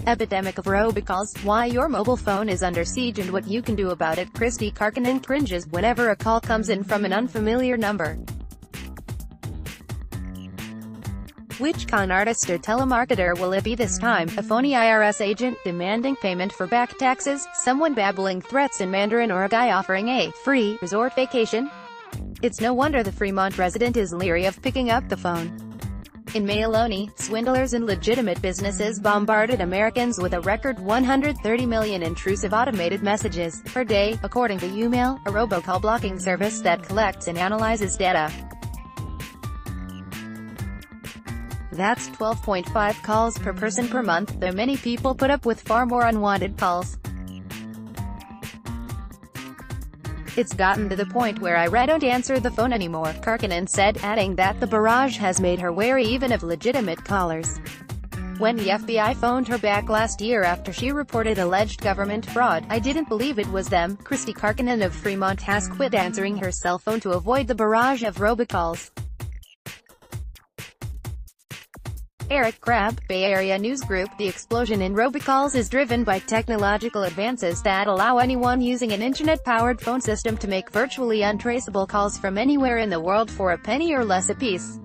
Epidemic of robocalls, why your mobile phone is under siege and what you can do about it. Christy Karkinen cringes whenever a call comes in from an unfamiliar number. Which con artist or telemarketer will it be this time? A phony IRS agent demanding payment for back taxes, someone babbling threats in Mandarin, or a guy offering a free resort vacation? It's no wonder the Fremont resident is leery of picking up the phone. In May alone, swindlers and legitimate businesses bombarded Americans with a record 130 million intrusive automated messages per day, according to Umail, a robocall blocking service that collects and analyzes data. That's 12.5 calls per person per month, though many people put up with far more unwanted calls. It's gotten to the point where I don't answer the phone anymore, Karkinen said, adding that the barrage has made her wary even of legitimate callers. When the FBI phoned her back last year after she reported alleged government fraud, I didn't believe it was them. Christy Karkinen of Fremont has quit answering her cell phone to avoid the barrage of robocalls. Eric Crabb, Bay Area News Group. The explosion in robocalls is driven by technological advances that allow anyone using an internet-powered phone system to make virtually untraceable calls from anywhere in the world for a penny or less apiece.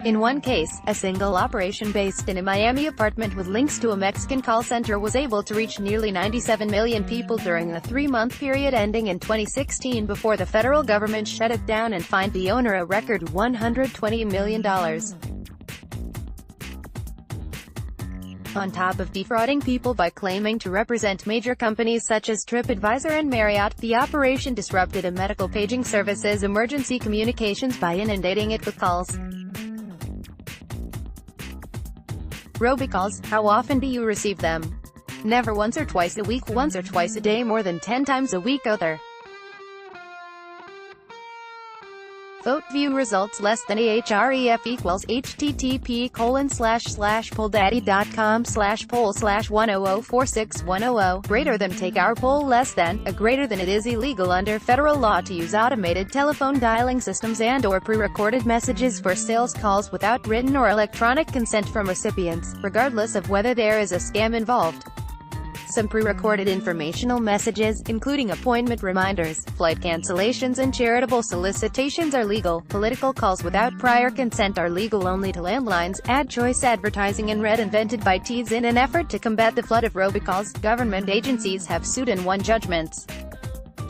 In one case, a single operation based in a Miami apartment with links to a Mexican call center was able to reach nearly 97 million people during a 3-month period ending in 2016 before the federal government shut it down and fined the owner a record $120 million. On top of defrauding people by claiming to represent major companies such as TripAdvisor and Marriott, the operation disrupted a medical paging service's emergency communications by inundating it with calls. Robocalls, how often do you receive them? Never once or twice a week, once or twice a day, more than 10 times a week. Other vote view results less than ahref equals http://polldaddy.com/poll/1004610. Greater than take our poll, less than a greater than. It is illegal under federal law to use automated telephone dialing systems and or pre-recorded messages for sales calls without written or electronic consent from recipients, regardless of whether there is a scam involved. Some pre-recorded informational messages, including appointment reminders, flight cancellations and charitable solicitations, are legal. Political calls without prior consent are legal only to landlines. Ad choice advertising and red invented by Teads. In an effort to combat the flood of robocalls, government agencies have sued and won judgments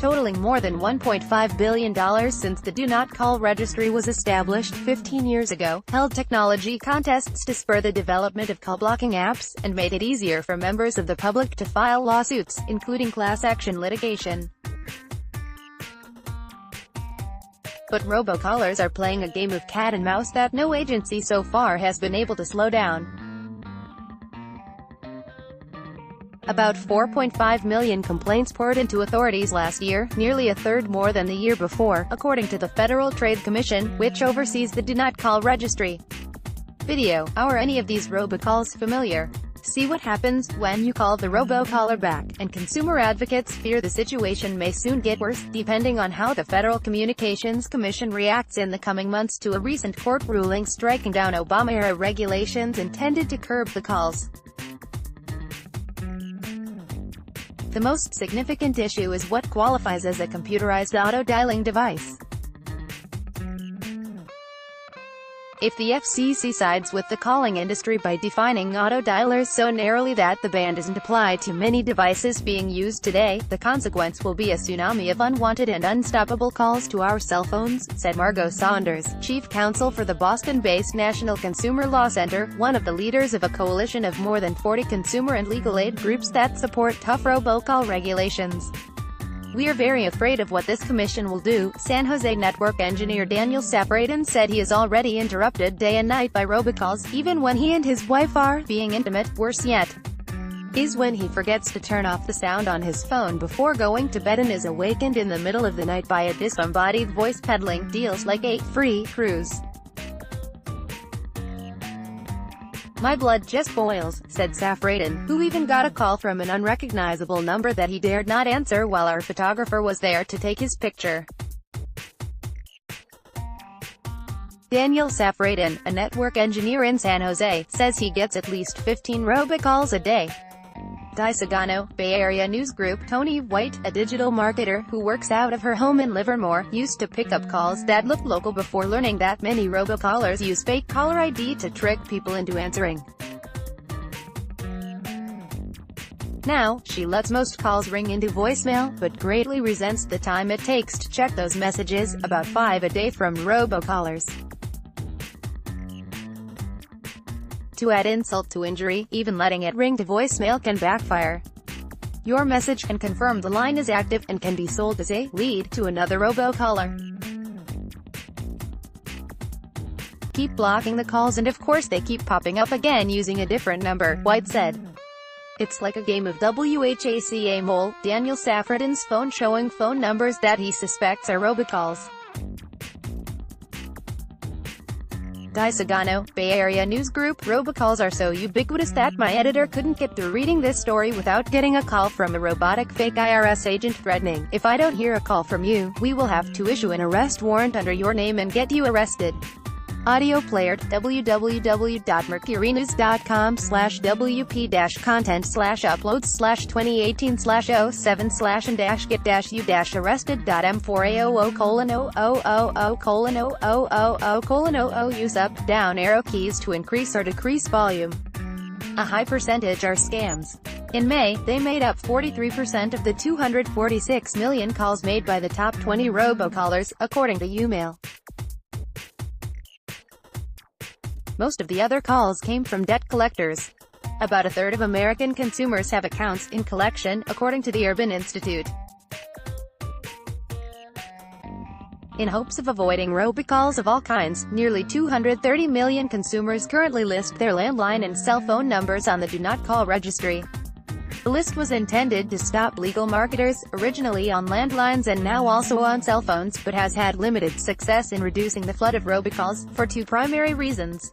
totaling more than $1.5 billion since the Do Not Call registry was established 15 years ago, held technology contests to spur the development of call blocking apps, and made it easier for members of the public to file lawsuits, including class action litigation. But robocallers are playing a game of cat and mouse that no agency so far has been able to slow down. About 4.5 million complaints poured into authorities last year, nearly a third more than the year before, according to the Federal Trade Commission, which oversees the Do Not Call registry. Video. Are any of these robocalls familiar? See what happens when you call the robocaller back, and consumer advocates fear the situation may soon get worse, depending on how the Federal Communications Commission reacts in the coming months to a recent court ruling striking down Obama-era regulations intended to curb the calls. The most significant issue is what qualifies as a computerized auto-dialing device. If the FCC sides with the calling industry by defining auto-dialers so narrowly that the ban isn't applied to many devices being used today, the consequence will be a tsunami of unwanted and unstoppable calls to our cell phones, said Margot Saunders, chief counsel for the Boston-based National Consumer Law Center, one of the leaders of a coalition of more than 40 consumer and legal aid groups that support tough robocall regulations. We are very afraid of what this commission will do, San Jose network engineer Daniel Safraden said. He is already interrupted day and night by robocalls, even when he and his wife are being intimate. Worse yet is when he forgets to turn off the sound on his phone before going to bed and is awakened in the middle of the night by a disembodied voice peddling deals like a free cruise. My blood just boils, said Safraden, who even got a call from an unrecognizable number that he dared not answer while our photographer was there to take his picture. Daniel Safradin, a network engineer in San Jose, says he gets at least 15 robocalls a day. Di Sagano, Bay Area News Group. Tony White, a digital marketer who works out of her home in Livermore, used to pick up calls that looked local before learning that many robocallers use fake caller ID to trick people into answering. Now, she lets most calls ring into voicemail, but greatly resents the time it takes to check those messages, about 5 a day from robocallers. To add insult to injury, even letting it ring to voicemail can backfire. Your message can confirm the line is active, and can be sold as a lead to another robocaller. Keep blocking the calls, and of course they keep popping up again using a different number, White said. It's like a game of WHACA-mole, Daniel Safradin's phone showing phone numbers that he suspects are robocalls. Di Sagano, Bay Area News Group. Robocalls are so ubiquitous that my editor couldn't get through reading this story without getting a call from a robotic fake IRS agent threatening, "If I don't hear a call from you, we will have to issue an arrest warrant under your name and get you arrested." Audio player. www.mercurynews.com/wp-content/uploads/2018/007/get-u-arrested.m4ao:00:00:00:0 Use up, down arrow keys to increase or decrease volume. A high percentage are scams. In May, they made up 43% of the 246 million calls made by the top 20 robocallers, according to UMail. Most of the other calls came from debt collectors. About a third of American consumers have accounts in collection, according to the Urban Institute. In hopes of avoiding robocalls of all kinds, nearly 230 million consumers currently list their landline and cell phone numbers on the Do Not Call registry. The list was intended to stop legal marketers, originally on landlines and now also on cell phones, but has had limited success in reducing the flood of robocalls, for two primary reasons.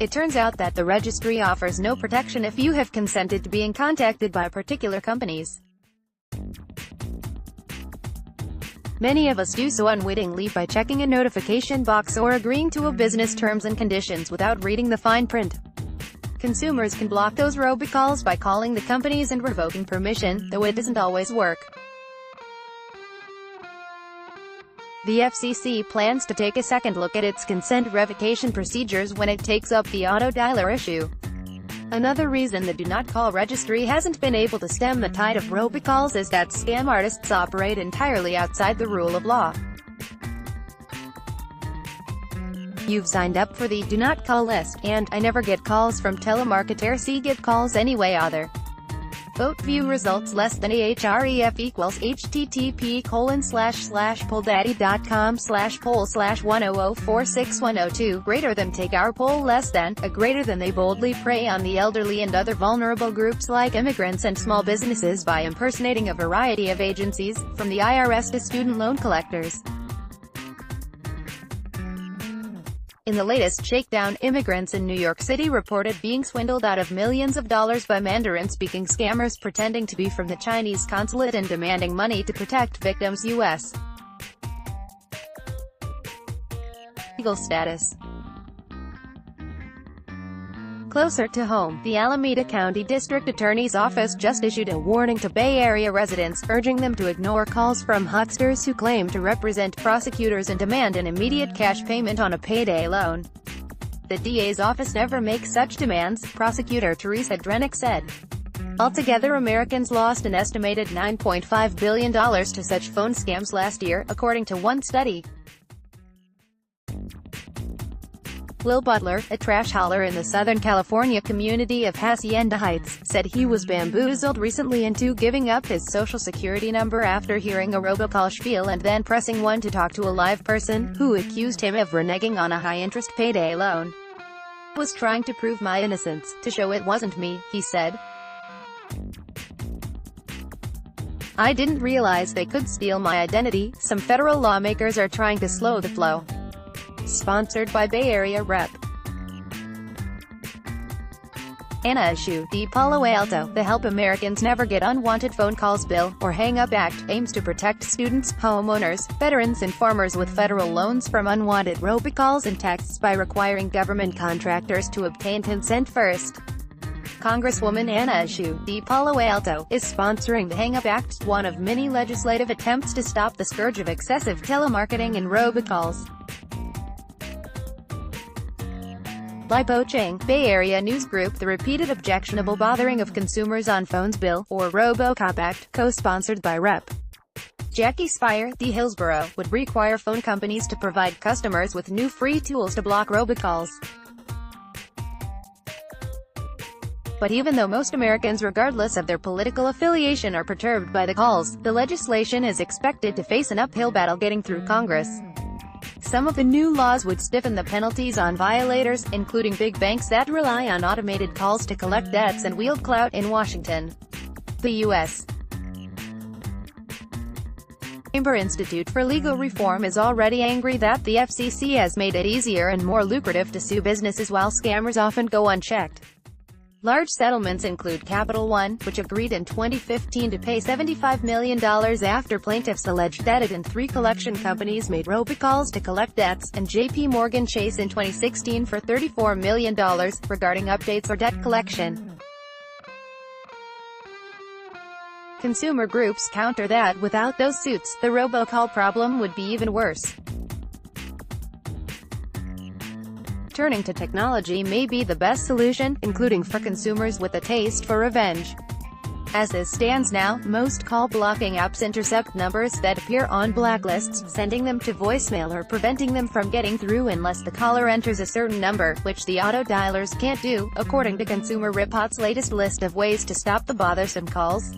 It turns out that the registry offers no protection if you have consented to being contacted by particular companies. Many of us do so unwittingly by checking a notification box or agreeing to a business terms and conditions without reading the fine print. Consumers can block those robocalls by calling the companies and revoking permission, though it doesn't always work. The FCC plans to take a second look at its consent revocation procedures when it takes up the auto dialer issue. Another reason the Do Not Call registry hasn't been able to stem the tide of robocalls is that scam artists operate entirely outside the rule of law. You've signed up for the Do Not Call list, and I never get calls from telemarketers. See, get calls anyway other. Vote view results less than ahref equals http://polldaddy.com/poll/100461002 greater than take our poll less than a greater than. They boldly prey on the elderly and other vulnerable groups like immigrants and small businesses by impersonating a variety of agencies, from the IRS to student loan collectors. In the latest shakedown, immigrants in New York City reported being swindled out of millions of dollars by Mandarin-speaking scammers pretending to be from the Chinese consulate and demanding money to protect victims' U.S. legal status. Closer to home, the Alameda County District Attorney's Office just issued a warning to Bay Area residents, urging them to ignore calls from hucksters who claim to represent prosecutors and demand an immediate cash payment on a payday loan. The DA's office never makes such demands, Prosecutor Teresa Drenick said. Altogether, Americans lost an estimated $9.5 billion to such phone scams last year, according to one study. Will Butler, a trash hauler in the Southern California community of Hacienda Heights, said he was bamboozled recently into giving up his social security number after hearing a robocall spiel and then pressing 1 to talk to a live person, who accused him of reneging on a high-interest payday loan. "I was trying to prove my innocence, to show it wasn't me," he said. "I didn't realize they could steal my identity. Some federal lawmakers are trying to slow the flow." Sponsored by Bay Area Rep. Anna Issue, the Palo Alto, the Help Americans Never Get Unwanted Phone Calls Bill, or Hang Up Act, aims to protect students, homeowners, veterans and farmers with federal loans from unwanted robocalls and texts by requiring government contractors to obtain consent first. Congresswoman Anna Issue, the Palo Alto, is sponsoring the Hang Up Act, one of many legislative attempts to stop the scourge of excessive telemarketing and robocalls. By poaching, Bay Area news group The Repeated Objectionable Bothering of Consumers on Phones Bill, or RoboCop Act, co-sponsored by Rep. Jackie Spire, the Hillsborough, would require phone companies to provide customers with new free tools to block robocalls. But even though most Americans, regardless of their political affiliation, are perturbed by the calls, the legislation is expected to face an uphill battle getting through Congress. Some of the new laws would stiffen the penalties on violators, including big banks that rely on automated calls to collect debts and wield clout in Washington. The U.S. Chamber Institute for Legal Reform is already angry that the FCC has made it easier and more lucrative to sue businesses while scammers often go unchecked. Large settlements include Capital One, which agreed in 2015 to pay $75 million after plaintiffs alleged that it and three collection companies made robocalls to collect debts, and J.P. Morgan Chase in 2016 for $34 million, regarding updates or debt collection. Consumer groups counter that without those suits, the robocall problem would be even worse. Turning to technology may be the best solution, including for consumers with a taste for revenge. As it stands now, most call blocking apps intercept numbers that appear on blacklists, sending them to voicemail or preventing them from getting through unless the caller enters a certain number, which the auto-dialers can't do, according to Consumer Report's latest list of ways to stop the bothersome calls.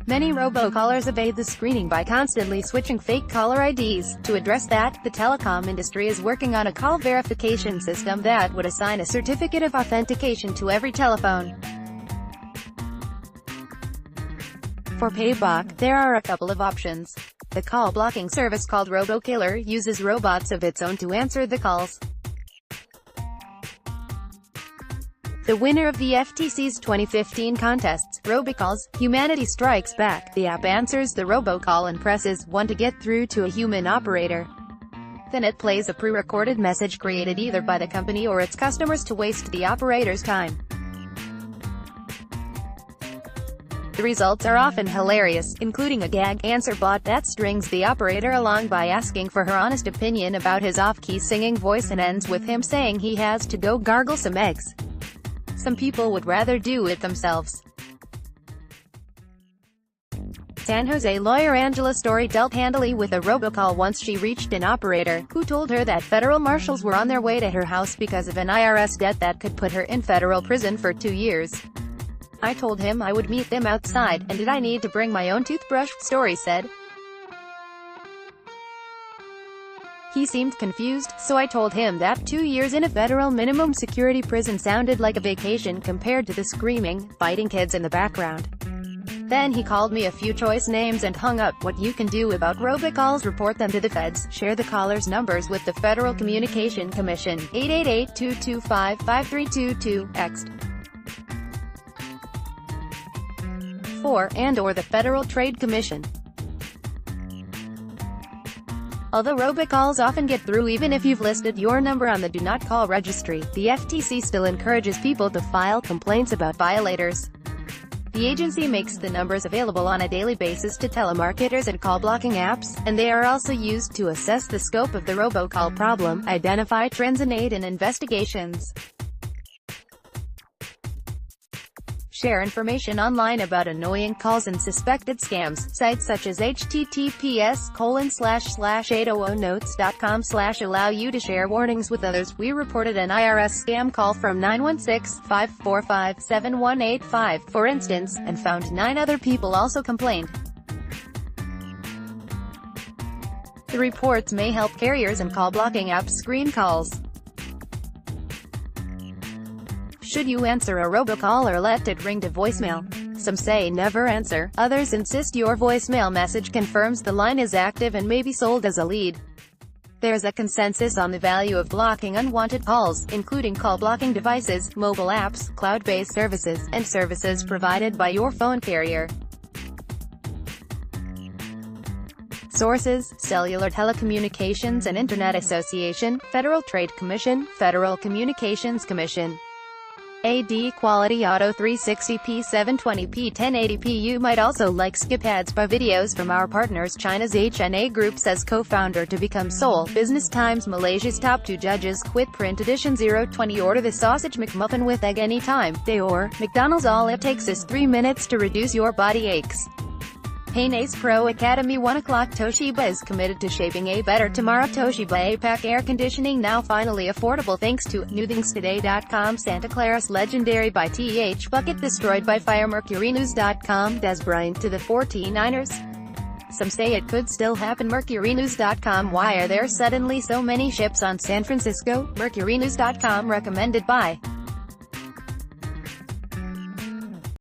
Many robocallers evade the screening by constantly switching fake caller IDs. To address that, the telecom industry is working on a call verification system that would assign a certificate of authentication to every telephone. For payback, there are a couple of options. The call blocking service called RoboKiller uses robots of its own to answer the calls. The winner of the FTC's 2015 contests, Robocalls, Humanity Strikes Back. The app answers the robocall and presses 1 to get through to a human operator. Then it plays a pre-recorded message created either by the company or its customers to waste the operator's time. The results are often hilarious, including a gag answer bot that strings the operator along by asking for her honest opinion about his off-key singing voice and ends with him saying he has to go gargle some eggs. Some people would rather do it themselves. San Jose lawyer Angela Story dealt handily with a robocall once she reached an operator, who told her that federal marshals were on their way to her house because of an IRS debt that could put her in federal prison for 2 years. I told him I would meet them outside, and did I need to bring my own toothbrush, Story said. He seemed confused, so I told him that 2 years in a federal minimum security prison sounded like a vacation compared to the screaming, fighting kids in the background. Then he called me a few choice names and hung up. What you can do about robocalls: report them to the feds, share the caller's numbers with the Federal Communication Commission, 888-225-5322, text 4, and/or the Federal Trade Commission. Although robocalls often get through even if you've listed your number on the Do Not Call registry, the FTC still encourages people to file complaints about violators. The agency makes the numbers available on a daily basis to telemarketers and call-blocking apps, and they are also used to assess the scope of the robocall problem, identify trends and aid in investigations. Share information online about annoying calls and suspected scams. Sites such as https://800notes.com/ allow you to share warnings with others. We reported an IRS scam call from 916-545-7185, for instance, and found 9 other people also complained. The reports may help carriers and call blocking apps screen calls. Should you answer a robocall or let it ring to voicemail? Some say never answer, others insist your voicemail message confirms the line is active and may be sold as a lead. There's a consensus on the value of blocking unwanted calls, including call blocking devices, mobile apps, cloud-based services, and services provided by your phone carrier. Sources: Cellular Telecommunications and Internet Association, Federal Trade Commission, Federal Communications Commission. AD Quality Auto 360p 720p 1080p. You might also like skip ads by videos from our partners. China's HNA Group says co-founder to become Seoul. Business Times. Malaysia's top 2 judges quit. Print edition 020. Order the sausage McMuffin with egg anytime. Or McDonald's. All it takes is 3 minutes to reduce your body aches. Ace Pro Academy. 1 o'clock. Toshiba is committed to shaping a better tomorrow. Toshiba APAC air conditioning now finally affordable thanks to newthingstoday.com. Santa Clara's legendary by TH bucket destroyed by fire. MercuryNews.com. Des Bryant to the 49ers. Some say it could still happen. MercuryNews.com. Why are there suddenly so many ships on San Francisco? MercuryNews.com. Recommended by